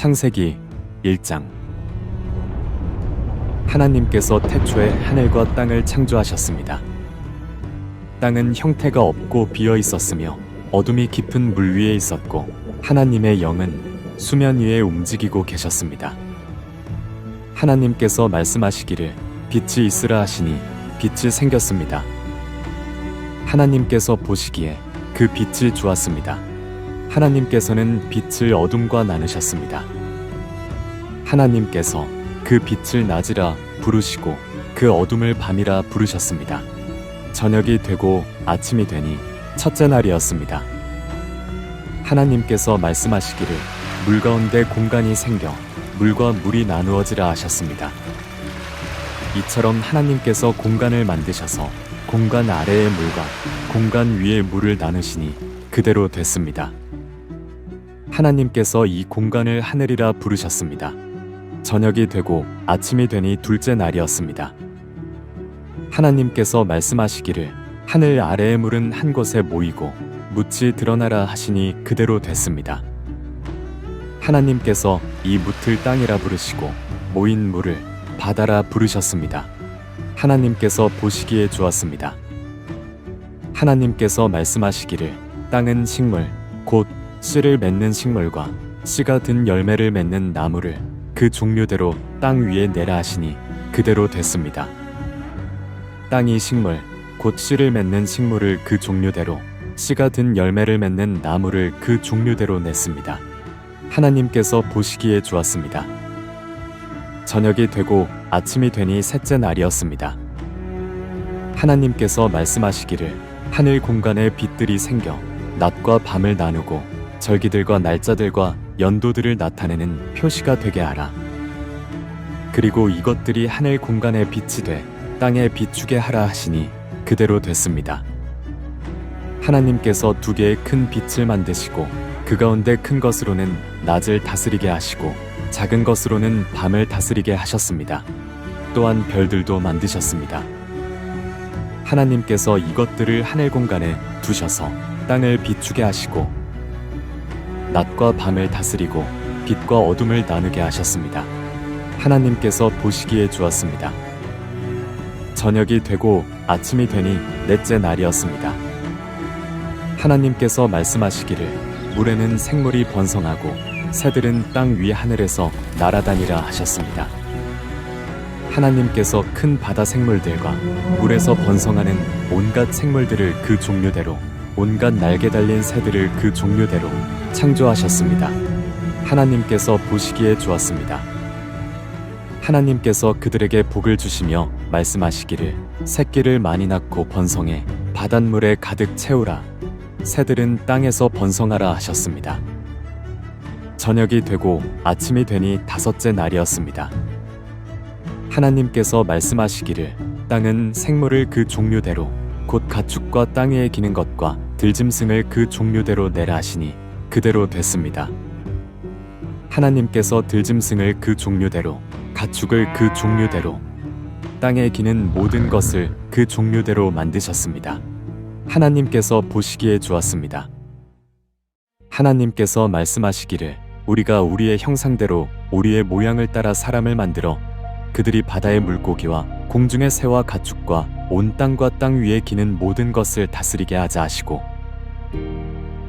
창세기 1장. 하나님께서 태초에 하늘과 땅을 창조하셨습니다. 땅은 형태가 없고 비어 있었으며 어둠이 깊은 물 위에 있었고 하나님의 영은 수면 위에 움직이고 계셨습니다. 하나님께서 말씀하시기를 빛이 있으라 하시니 빛이 생겼습니다. 하나님께서 보시기에 그 빛이 좋았습니다. 하나님께서는 빛을 어둠과 나누셨습니다. 하나님께서 그 빛을 낮이라 부르시고 그 어둠을 밤이라 부르셨습니다. 저녁이 되고 아침이 되니 첫째 날이었습니다. 하나님께서 말씀하시기를 물 가운데 공간이 생겨 물과 물이 나누어지라 하셨습니다. 이처럼 하나님께서 공간을 만드셔서 공간 아래의 물과 공간 위의 물을 나누시니 그대로 됐습니다. 하나님께서 이 공간을 하늘이라 부르셨습니다. 저녁이 되고 아침이 되니 둘째 날이었습니다. 하나님께서 말씀하시기를 하늘 아래의 물은 한 곳에 모이고 뭇이 드러나라 하시니 그대로 됐습니다. 하나님께서 이 뭇을 땅이라 부르시고 모인 물을 바다라 부르셨습니다. 하나님께서 보시기에 좋았습니다. 하나님께서 말씀하시기를 땅은 식물 곧 씨를 맺는 식물과 씨가 든 열매를 맺는 나무를 그 종류대로 땅 위에 내라 하시니 그대로 됐습니다. 땅이 식물 곧 씨를 맺는 식물을 그 종류대로 씨가 든 열매를 맺는 나무를 그 종류대로 냈습니다. 하나님께서 보시기에 좋았습니다. 저녁이 되고 아침이 되니 셋째 날이었습니다. 하나님께서 말씀하시기를 하늘 공간에 빛들이 생겨 낮과 밤을 나누고 절기들과 날짜들과 연도들을 나타내는 표시가 되게 하라. 그리고 이것들이 하늘 공간에 빛이 돼 땅에 비추게 하라 하시니 그대로 됐습니다. 하나님께서 두 개의 큰 빛을 만드시고 그 가운데 큰 것으로는 낮을 다스리게 하시고 작은 것으로는 밤을 다스리게 하셨습니다. 또한 별들도 만드셨습니다. 하나님께서 이것들을 하늘 공간에 두셔서 땅을 비추게 하시고 낮과 밤을 다스리고 빛과 어둠을 나누게 하셨습니다. 하나님께서 보시기에 좋았습니다. 저녁이 되고 아침이 되니 넷째 날이었습니다. 하나님께서 말씀하시기를 물에는 생물이 번성하고 새들은 땅 위 하늘에서 날아다니라 하셨습니다. 하나님께서 큰 바다 생물들과 물에서 번성하는 온갖 생물들을 그 종류대로 온갖 날개 달린 새들을 그 종류대로 창조하셨습니다. 하나님께서 보시기에 좋았습니다. 하나님께서 그들에게 복을 주시며 말씀하시기를 새끼를 많이 낳고 번성해 바닷물에 가득 채우라. 새들은 땅에서 번성하라 하셨습니다. 저녁이 되고 아침이 되니 다섯째 날이었습니다. 하나님께서 말씀하시기를 땅은 생물을 그 종류대로 곧 가축과 땅 위에 기는 것과 들짐승을 그 종류대로 내라 하시니 그대로 됐습니다. 하나님께서 들짐승을 그 종류대로 가축을 그 종류대로 땅에 기는 모든 것을 그 종류대로 만드셨습니다. 하나님께서 보시기에 좋았습니다. 하나님께서 말씀하시기를 우리가 우리의 형상대로 우리의 모양을 따라 사람을 만들어 그들이 바다의 물고기와 공중의 새와 가축과 온 땅과 땅 위에 기는 모든 것을 다스리게 하자 하시고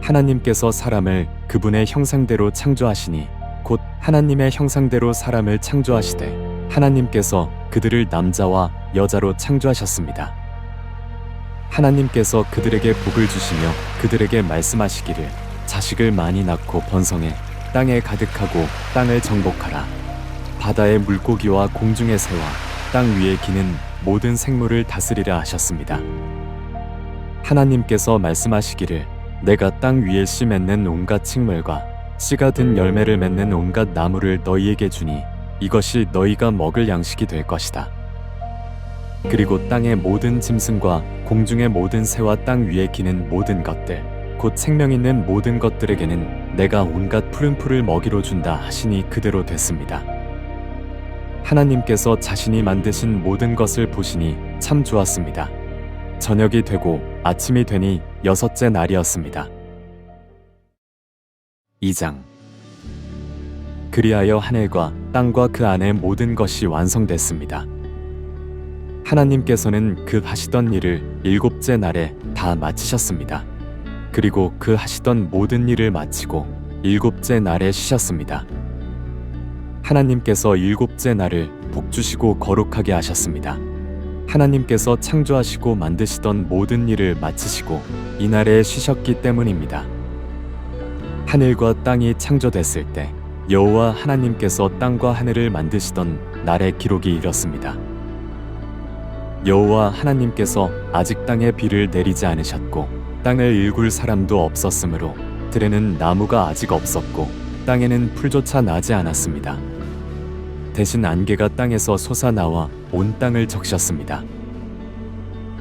하나님께서 사람을 그분의 형상대로 창조하시니 곧 하나님의 형상대로 사람을 창조하시되 하나님께서 그들을 남자와 여자로 창조하셨습니다. 하나님께서 그들에게 복을 주시며 그들에게 말씀하시기를 자식을 많이 낳고 번성해 땅에 가득하고 땅을 정복하라. 바다의 물고기와 공중의 새와 땅 위에 기는 모든 생물을 다스리라 하셨습니다. 하나님께서 말씀하시기를 내가 땅 위에 씨 맺는 온갖 식물과 씨가 든 열매를 맺는 온갖 나무를 너희에게 주니 이것이 너희가 먹을 양식이 될 것이다. 그리고 땅의 모든 짐승과 공중의 모든 새와 땅 위에 기는 모든 것들 곧 생명 있는 모든 것들에게는 내가 온갖 푸른 풀을 먹이로 준다 하시니 그대로 됐습니다. 하나님께서 자신이 만드신 모든 것을 보시니 참 좋았습니다. 저녁이 되고 아침이 되니 여섯째 날이었습니다. 2장. 그리하여 하늘과 땅과 그 안의 모든 것이 완성됐습니다. 하나님께서는 그 하시던 일을 일곱째 날에 다 마치셨습니다. 그리고 그 하시던 모든 일을 마치고 일곱째 날에 쉬셨습니다. 하나님께서 일곱째 날을 복주시고 거룩하게 하셨습니다. 하나님께서 창조하시고 만드시던 모든 일을 마치시고 이날에 쉬셨기 때문입니다. 하늘과 땅이 창조됐을 때 여호와 하나님께서 땅과 하늘을 만드시던 날의 기록이 이렇습니다. 여호와 하나님께서 아직 땅에 비를 내리지 않으셨고 땅을 일굴 사람도 없었으므로 들에는 나무가 아직 없었고 땅에는 풀조차 나지 않았습니다. 대신 안개가 땅에서 솟아나와 온 땅을 적셨습니다.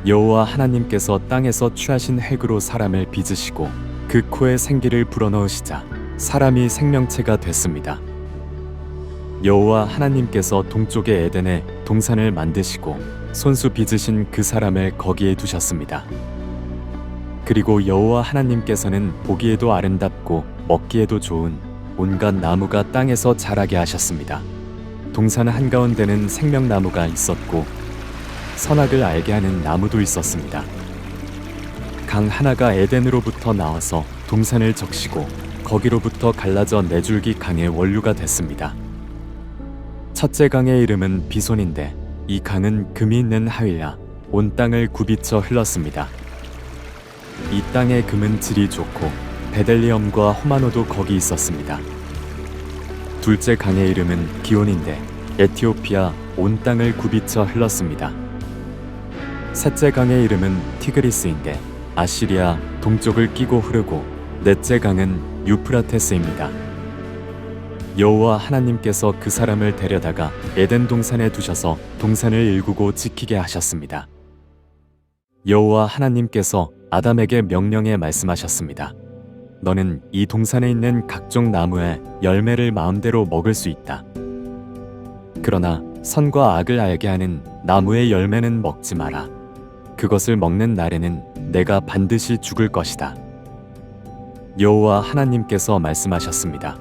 여호와 하나님께서 땅에서 취하신 핵으로 사람을 빚으시고 그 코에 생기를 불어넣으시자 사람이 생명체가 됐습니다. 여호와 하나님께서 동쪽의 에덴에 동산을 만드시고 손수 빚으신 그 사람을 거기에 두셨습니다. 그리고 여호와 하나님께서는 보기에도 아름답고 먹기에도 좋은 온갖 나무가 땅에서 자라게 하셨습니다. 동산 한가운데는 생명나무가 있었고 선악을 알게 하는 나무도 있었습니다. 강 하나가 에덴으로부터 나와서 동산을 적시고 거기로부터 갈라져 네 줄기 강의 원류가 됐습니다. 첫째 강의 이름은 비손인데 이 강은 금이 있는 하윌라 온 땅을 굽이쳐 흘렀습니다. 이 땅의 금은 질이 좋고 베델리엄과 호마노도 거기 있었습니다. 둘째 강의 이름은 기온인데 에티오피아 온 땅을 굽이쳐 흘렀습니다. 셋째 강의 이름은 티그리스인데 아시리아 동쪽을 끼고 흐르고 넷째 강은 유프라테스입니다. 여호와 하나님께서 그 사람을 데려다가 에덴 동산에 두셔서 동산을 일구고 지키게 하셨습니다. 여호와 하나님께서 아담에게 명령해 말씀하셨습니다. 너는 이 동산에 있는 각종 나무의 열매를 마음대로 먹을 수 있다. 그러나 선과 악을 알게 하는 나무의 열매는 먹지 마라. 그것을 먹는 날에는 내가 반드시 죽을 것이다. 여호와 하나님께서 말씀하셨습니다.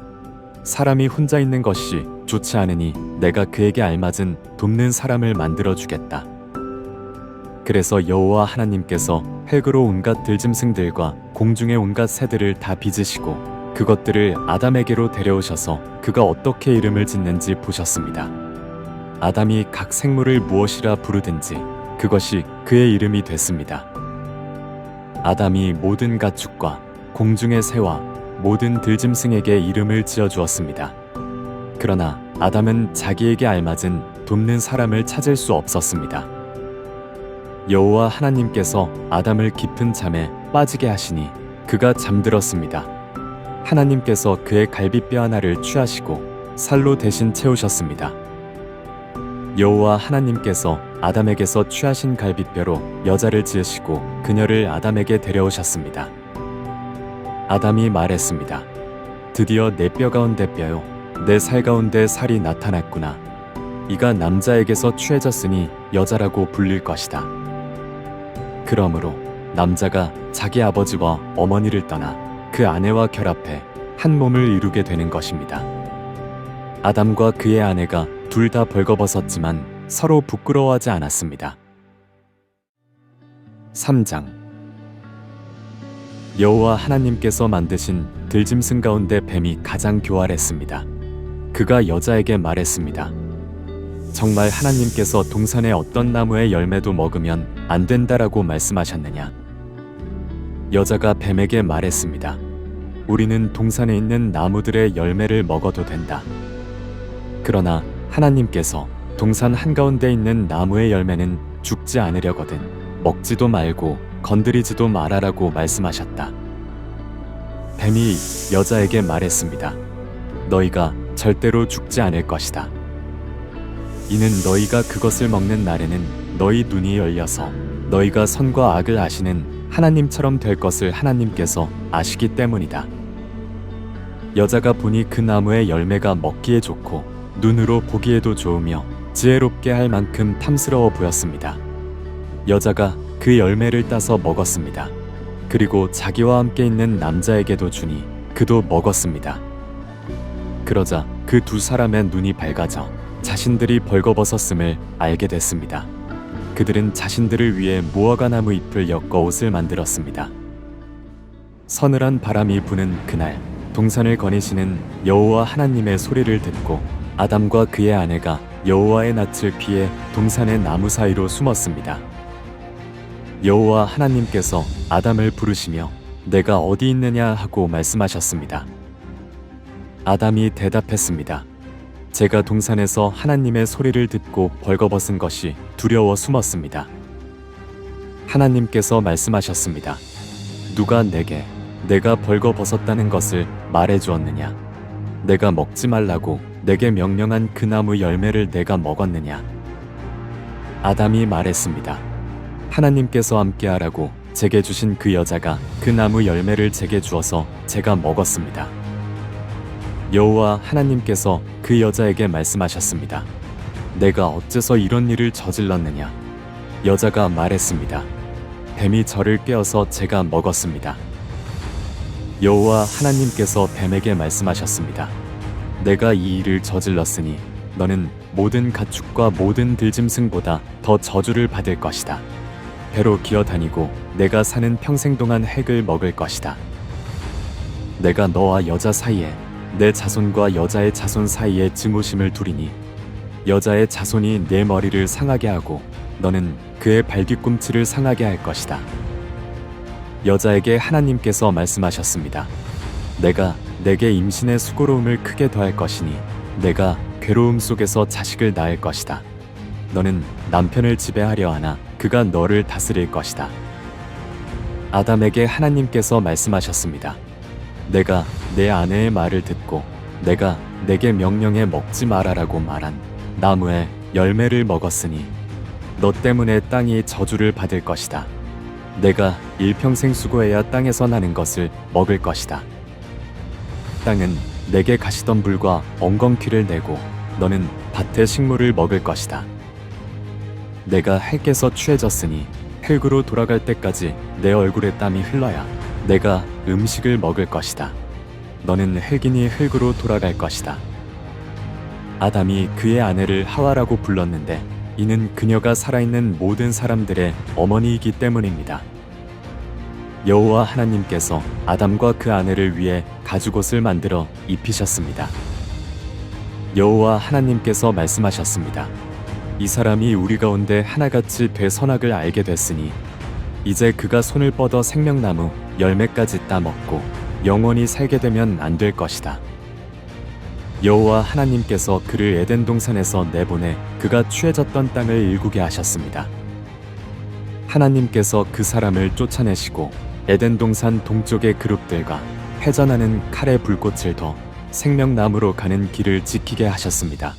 사람이 혼자 있는 것이 좋지 않으니 내가 그에게 알맞은 돕는 사람을 만들어 주겠다. 그래서 여호와 하나님께서 흙으로 온갖 들짐승들과 공중의 온갖 새들을 다 빚으시고 그것들을 아담에게로 데려오셔서 그가 어떻게 이름을 짓는지 보셨습니다. 아담이 각 생물을 무엇이라 부르든지 그것이 그의 이름이 됐습니다. 아담이 모든 가축과 공중의 새와 모든 들짐승에게 이름을 지어주었습니다. 그러나 아담은 자기에게 알맞은 돕는 사람을 찾을 수 없었습니다. 여호와 하나님께서 아담을 깊은 잠에 빠지게 하시니 그가 잠들었습니다. 하나님께서 그의 갈비뼈 하나를 취하시고 살로 대신 채우셨습니다. 여호와 하나님께서 아담에게서 취하신 갈비뼈로 여자를 지으시고 그녀를 아담에게 데려오셨습니다. 아담이 말했습니다. 드디어 내 뼈 가운데 뼈요 내 살 가운데 살이 나타났구나. 이가 남자에게서 취해졌으니 여자라고 불릴 것이다. 그러므로 남자가 자기 아버지와 어머니를 떠나 그 아내와 결합해 한 몸을 이루게 되는 것입니다. 아담과 그의 아내가 둘 다 벌거벗었지만 서로 부끄러워하지 않았습니다. 3장 여호와 하나님께서 만드신 들짐승 가운데 뱀이 가장 교활했습니다. 그가 여자에게 말했습니다. 정말 하나님께서 동산의 어떤 나무의 열매도 먹으면 안 된다라고 말씀하셨느냐? 여자가 뱀에게 말했습니다. 우리는 동산에 있는 나무들의 열매를 먹어도 된다. 그러나 하나님께서 동산 한가운데 있는 나무의 열매는 죽지 않으려거든 먹지도 말고 건드리지도 말아라고 말씀하셨다. 뱀이 여자에게 말했습니다. 너희가 절대로 죽지 않을 것이다. 이는 너희가 그것을 먹는 날에는 너희 눈이 열려서 너희가 선과 악을 아시는 하나님처럼 될 것을 하나님께서 아시기 때문이다. 여자가 보니 그 나무의 열매가 먹기에 좋고 눈으로 보기에도 좋으며 지혜롭게 할 만큼 탐스러워 보였습니다. 여자가 그 열매를 따서 먹었습니다. 그리고 자기와 함께 있는 남자에게도 주니 그도 먹었습니다. 그러자 그 두 사람의 눈이 밝아져 자신들이 벌거벗었음을 알게 됐습니다. 그들은 자신들을 위해 무화과 나무 잎을 엮어 옷을 만들었습니다. 서늘한 바람이 부는 그날, 동산을 거니시는 여호와 하나님의 소리를 듣고 아담과 그의 아내가 여호와의 낯을 피해 동산의 나무 사이로 숨었습니다. 여호와 하나님께서 아담을 부르시며 내가 어디 있느냐 하고 말씀하셨습니다. 아담이 대답했습니다. 제가 동산에서 하나님의 소리를 듣고 벌거벗은 것이 두려워 숨었습니다. 하나님께서 말씀하셨습니다. 누가 내게 내가 벌거벗었다는 것을 말해 주었느냐? 내가 먹지 말라고 내게 명령한 그 나무 열매를 내가 먹었느냐? 아담이 말했습니다. 하나님께서 함께하라고 제게 주신 그 여자가 그 나무 열매를 제게 주어서 제가 먹었습니다. 여호와 하나님께서 그 여자에게 말씀하셨습니다. 내가 어째서 이런 일을 저질렀느냐? 여자가 말했습니다. 뱀이 저를 깨어서 제가 먹었습니다. 여호와 하나님께서 뱀에게 말씀하셨습니다. 내가 이 일을 저질렀으니 너는 모든 가축과 모든 들짐승보다 더 저주를 받을 것이다. 배로 기어다니고 내가 사는 평생 동안 핵을 먹을 것이다. 내가 너와 여자 사이에 내 자손과 여자의 자손 사이에 증오심을 두리니 여자의 자손이 내 머리를 상하게 하고 너는 그의 발뒤꿈치를 상하게 할 것이다. 여자에게 하나님께서 말씀하셨습니다. 내가 내게 임신의 수고로움을 크게 더할 것이니 내가 괴로움 속에서 자식을 낳을 것이다. 너는 남편을 지배하려 하나 그가 너를 다스릴 것이다. 아담에게 하나님께서 말씀하셨습니다. 내가 내 아내의 말을 듣고 내가 내게 명령해 먹지 말아라고 말한 나무의 열매를 먹었으니 너 때문에 땅이 저주를 받을 것이다. 내가 일평생 수고해야 땅에서 나는 것을 먹을 것이다. 땅은 내게 가시던 불과 엉겅퀴를 내고 너는 밭의 식물을 먹을 것이다. 내가 헬께서 취해졌으니 헬그로 돌아갈 때까지 내 얼굴에 땀이 흘러야 내가 음식을 먹을 것이다. 너는 헬기니 흙으로 돌아갈 것이다. 아담이 그의 아내를 하와라고 불렀는데 이는 그녀가 살아있는 모든 사람들의 어머니이기 때문입니다. 여호와 하나님께서 아담과 그 아내를 위해 가죽옷을 만들어 입히셨습니다. 여호와 하나님께서 말씀하셨습니다. 이 사람이 우리 가운데 하나같이 돼 선악을 알게 됐으니 이제 그가 손을 뻗어 생명나무 열매까지 따먹고 영원히 살게 되면 안 될 것이다. 여호와 하나님께서 그를 에덴 동산에서 내보내 그가 취해졌던 땅을 일구게 하셨습니다. 하나님께서 그 사람을 쫓아내시고 에덴 동산 동쪽의 그룹들과 회전하는 칼의 불꽃을 둬 생명나무로 가는 길을 지키게 하셨습니다.